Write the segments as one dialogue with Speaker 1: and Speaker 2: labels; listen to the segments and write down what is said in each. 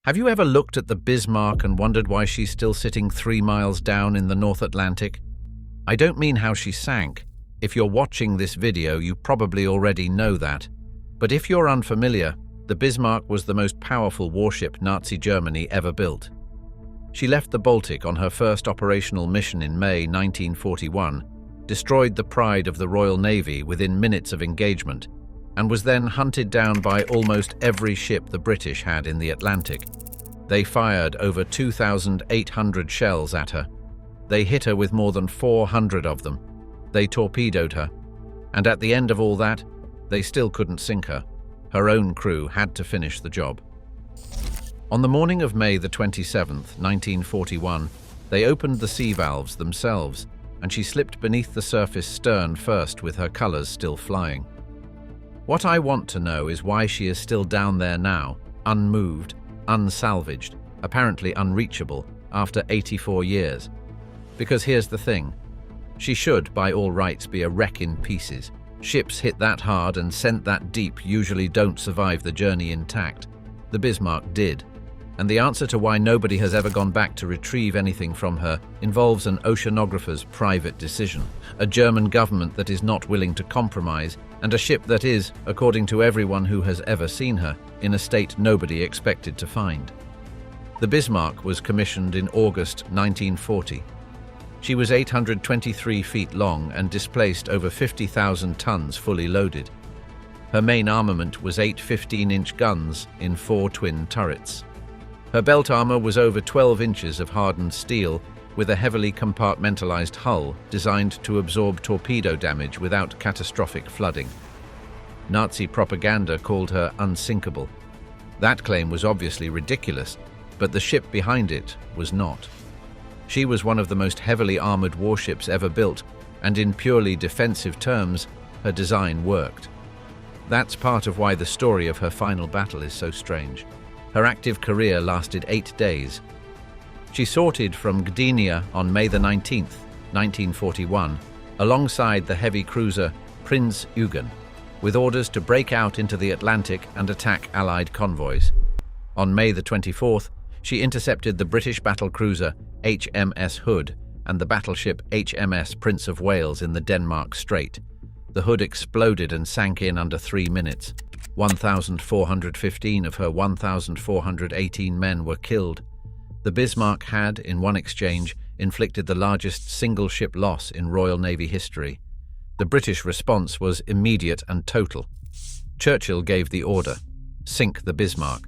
Speaker 1: Have you ever looked at the Bismarck and wondered why she's still sitting 3 miles down in the North Atlantic? I don't mean how she sank. If you're watching this video, you probably already know that. But if you're unfamiliar, the Bismarck was the most powerful warship Nazi Germany ever built. She left the Baltic on her first operational mission in May 1941, destroyed the pride of the Royal Navy within minutes of engagement, and was then hunted down by almost every ship the British had in the Atlantic. They fired over 2,800 shells at her. They hit her with more than 400 of them. They torpedoed her. And at the end of all that, they still couldn't sink her. Her own crew had to finish the job. On the morning of May the 27th, 1941, they opened the sea valves themselves, and she slipped beneath the surface stern first with her colors still flying. What I want to know is why she is still down there now, unmoved, unsalvaged, apparently unreachable, after 84 years. Because here's the thing. She should, by all rights, be a wreck in pieces. Ships hit that hard and sent that deep usually don't survive the journey intact. The Bismarck did. And the answer to why nobody has ever gone back to retrieve anything from her involves an oceanographer's private decision, a German government that is not willing to compromise, and a ship that is, according to everyone who has ever seen her, in a state nobody expected to find. The Bismarck was commissioned in August 1940. She was 823 feet long and displaced over 50,000 tons fully loaded. Her main armament was 8 15-inch guns in 4 twin turrets. Her belt armor was over 12 inches of hardened steel with a heavily compartmentalized hull designed to absorb torpedo damage without catastrophic flooding. Nazi propaganda called her unsinkable. That claim was obviously ridiculous, but the ship behind it was not. She was one of the most heavily armored warships ever built, and in purely defensive terms, her design worked. That's part of why the story of her final battle is so strange. Her active career lasted 8 days. She sorted from Gdynia on May the 19th, 1941, alongside the heavy cruiser Prinz Eugen, with orders to break out into the Atlantic and attack Allied convoys. On May the 24th, she intercepted the British battlecruiser HMS Hood and the battleship HMS Prince of Wales in the Denmark Strait. The Hood exploded and sank in under 3 minutes. 1,415 of her 1,418 men were killed. The Bismarck had, in one exchange, inflicted the largest single-ship loss in Royal Navy history. The British response was immediate and total. Churchill gave the order, sink the Bismarck.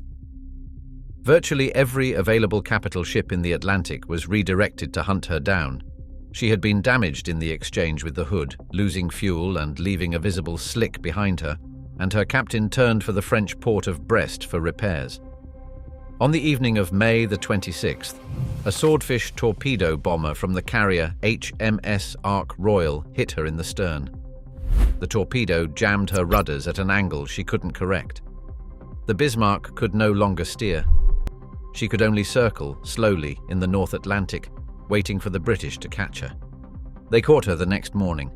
Speaker 1: Virtually every available capital ship in the Atlantic was redirected to hunt her down. She had been damaged in the exchange with the Hood, losing fuel and leaving a visible slick behind her, and her captain turned for the French port of Brest for repairs. On the evening of May the 26th, a swordfish torpedo bomber from the carrier HMS Ark Royal hit her in the stern. The torpedo jammed her rudders at an angle she couldn't correct. The Bismarck could no longer steer. She could only circle, slowly, in the North Atlantic, waiting for the British to catch her. They caught her the next morning.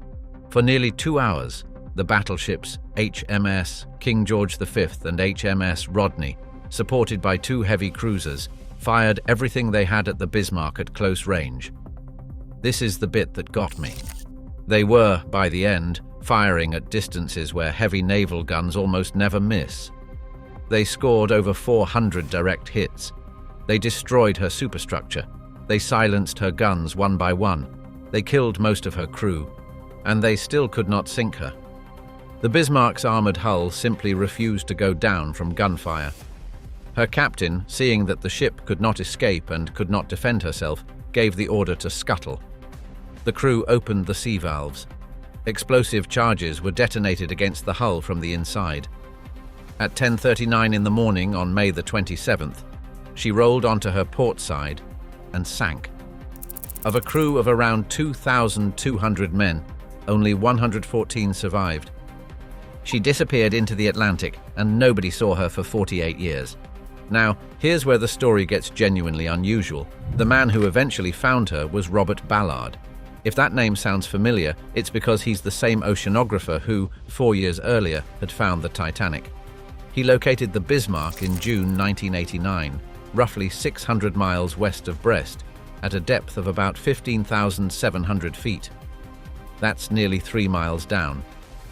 Speaker 1: For nearly 2 hours, the battleships HMS King George V and HMS Rodney, supported by 2 heavy cruisers, fired everything they had at the Bismarck at close range. This is the bit that got me. They were, by the end, firing at distances where heavy naval guns almost never miss. They scored over 400 direct hits. They destroyed her superstructure. They silenced her guns one by one. They killed most of her crew. And they still could not sink her. The Bismarck's armored hull simply refused to go down from gunfire. Her captain, seeing that the ship could not escape and could not defend herself, gave the order to scuttle. The crew opened the sea valves. Explosive charges were detonated against the hull from the inside. At 10:39 in the morning on May the 27th, she rolled onto her port side and sank. Of a crew of around 2,200 men, only 114 survived. She disappeared into the Atlantic, and nobody saw her for 48 years. Now, here's where the story gets genuinely unusual. The man who eventually found her was Robert Ballard. If that name sounds familiar, it's because he's the same oceanographer who, 4 years earlier, had found the Titanic. He located the Bismarck in June 1989. roughly 600 miles west of Brest, at a depth of about 15,700 feet. That's nearly 3 miles down,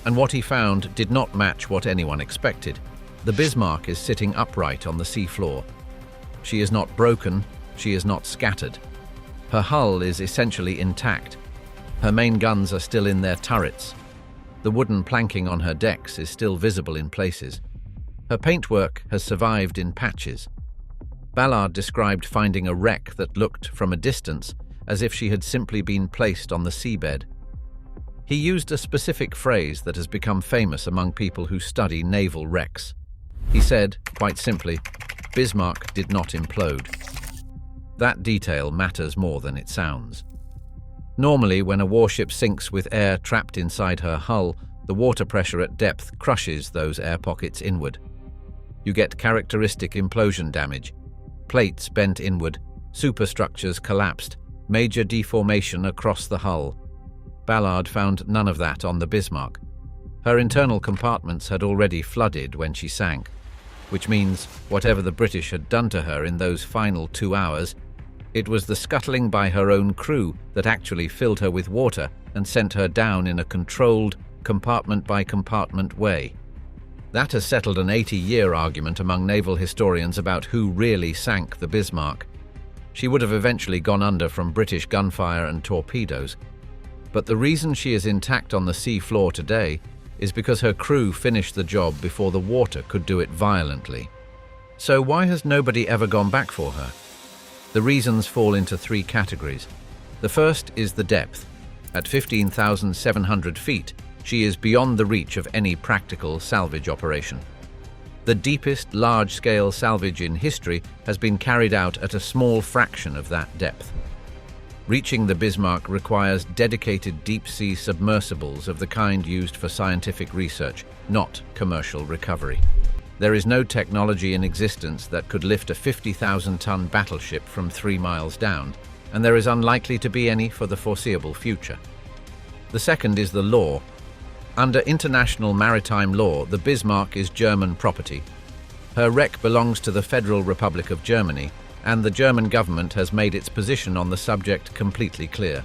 Speaker 1: and what he found did not match what anyone expected. The Bismarck is sitting upright on the seafloor. She is not broken, she is not scattered. Her hull is essentially intact. Her main guns are still in their turrets. The wooden planking on her decks is still visible in places. Her paintwork has survived in patches. Ballard described finding a wreck that looked, from a distance, as if she had simply been placed on the seabed. He used a specific phrase that has become famous among people who study naval wrecks. He said, quite simply, Bismarck did not implode. That detail matters more than it sounds. Normally, when a warship sinks with air trapped inside her hull, the water pressure at depth crushes those air pockets inward. You get characteristic implosion damage. Plates bent inward, superstructures collapsed, major deformation across the hull. Ballard found none of that on the Bismarck. Her internal compartments had already flooded when she sank, which means whatever the British had done to her in those final 2 hours, it was the scuttling by her own crew that actually filled her with water and sent her down in a controlled, compartment-by-compartment way. That has settled an 80-year argument among naval historians about who really sank the Bismarck. She would have eventually gone under from British gunfire and torpedoes. But the reason she is intact on the sea floor today is because her crew finished the job before the water could do it violently. So why has nobody ever gone back for her? The reasons fall into 3 categories. The first is the depth. At 15,700 feet, she is beyond the reach of any practical salvage operation. The deepest large-scale salvage in history has been carried out at a small fraction of that depth. Reaching the Bismarck requires dedicated deep-sea submersibles of the kind used for scientific research, not commercial recovery. There is no technology in existence that could lift a 50,000-ton battleship from 3 miles down, and there is unlikely to be any for the foreseeable future. The second is the law. Under international maritime law, the Bismarck is German property. Her wreck belongs to the Federal Republic of Germany, and the German government has made its position on the subject completely clear.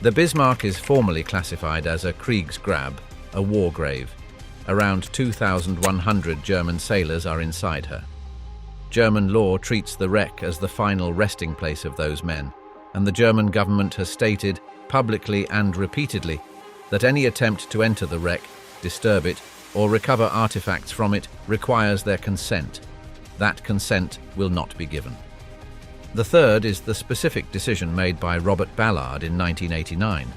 Speaker 1: The Bismarck is formally classified as a Kriegsgrab, a war grave. Around 2,100 German sailors are inside her. German law treats the wreck as the final resting place of those men, and the German government has stated, publicly and repeatedly, that any attempt to enter the wreck, disturb it, or recover artifacts from it requires their consent. That consent will not be given. The third is the specific decision made by Robert Ballard in 1989.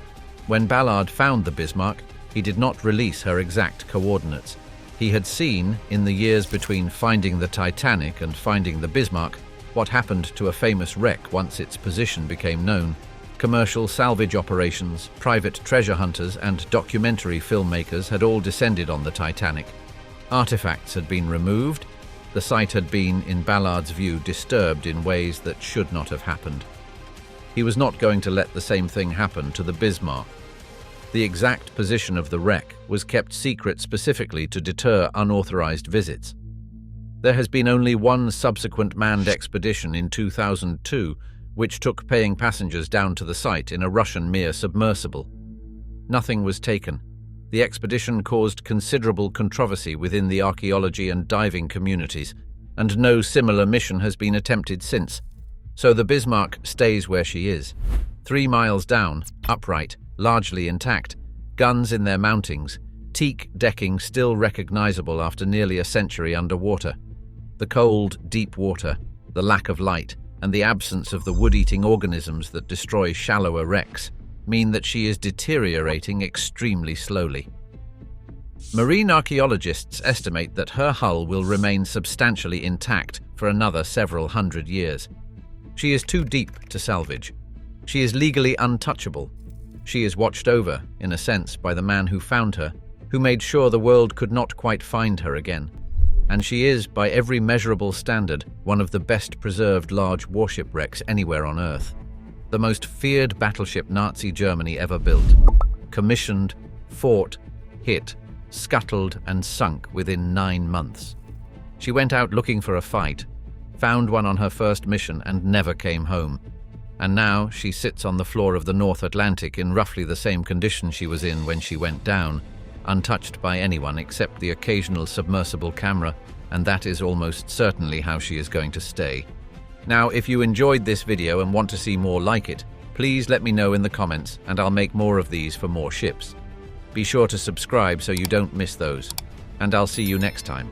Speaker 1: When Ballard found the Bismarck, he did not release her exact coordinates. He had seen, in the years between finding the Titanic and finding the Bismarck, what happened to a famous wreck once its position became known. Commercial salvage operations, private treasure hunters, and documentary filmmakers had all descended on the Titanic. Artifacts had been removed. The site had been, in Ballard's view, disturbed in ways that should not have happened. He was not going to let the same thing happen to the Bismarck. The exact position of the wreck was kept secret specifically to deter unauthorized visits. There has been only one subsequent manned expedition in 2002, which took paying passengers down to the site in a Russian Mir submersible. Nothing was taken. The expedition caused considerable controversy within the archaeology and diving communities, and no similar mission has been attempted since. So the Bismarck stays where she is. 3 miles down, upright, largely intact, guns in their mountings, teak decking still recognizable after nearly a century underwater. The cold, deep water, the lack of light, and the absence of the wood-eating organisms that destroy shallower wrecks mean that she is deteriorating extremely slowly. Marine archaeologists estimate that her hull will remain substantially intact for another several hundred years. She is too deep to salvage. She is legally untouchable. She is watched over, in a sense, by the man who found her, who made sure the world could not quite find her again. And she is, by every measurable standard, one of the best preserved large warship wrecks anywhere on Earth. The most feared battleship Nazi Germany ever built. Commissioned, fought, hit, scuttled and sunk within 9 months. She went out looking for a fight, found one on her first mission and never came home. And now she sits on the floor of the North Atlantic in roughly the same condition she was in when she went down, untouched by anyone except the occasional submersible camera, and that is almost certainly how she is going to stay. Now, if you enjoyed this video and want to see more like it, please let me know in the comments and I'll make more of these for more ships. Be sure to subscribe so you don't miss those, and I'll see you next time.